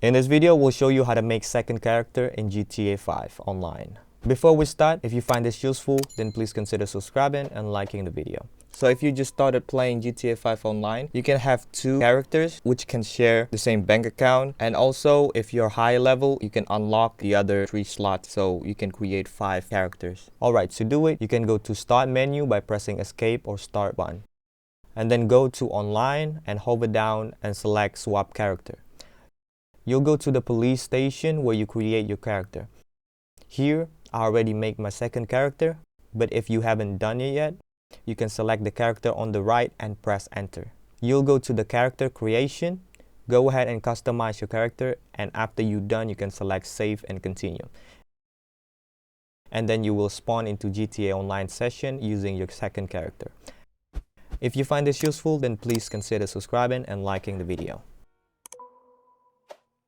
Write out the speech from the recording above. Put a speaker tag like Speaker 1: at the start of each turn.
Speaker 1: In this video, we'll show you how to make second character in GTA 5 online. Before we start, if you find this useful, then please consider subscribing and liking the video. So if you just started playing GTA 5 online, you can have two characters which can share the same bank account. And also, if you're high level, you can unlock the other 3 slots, so you can create 5 characters. Alright, to do it, you can go to Start menu by pressing Escape or Start button. And then go to Online and hover down and select Swap Character. You'll go to the police station where you create your character. Here, I already make my second character, but if you haven't done it yet, you can select the character on the right and press enter. You'll go to the character creation, go ahead and customize your character, and after you're done, you can select save and continue. And then you will spawn into GTA Online session using your second character. If you find this useful, then please consider subscribing and liking the video.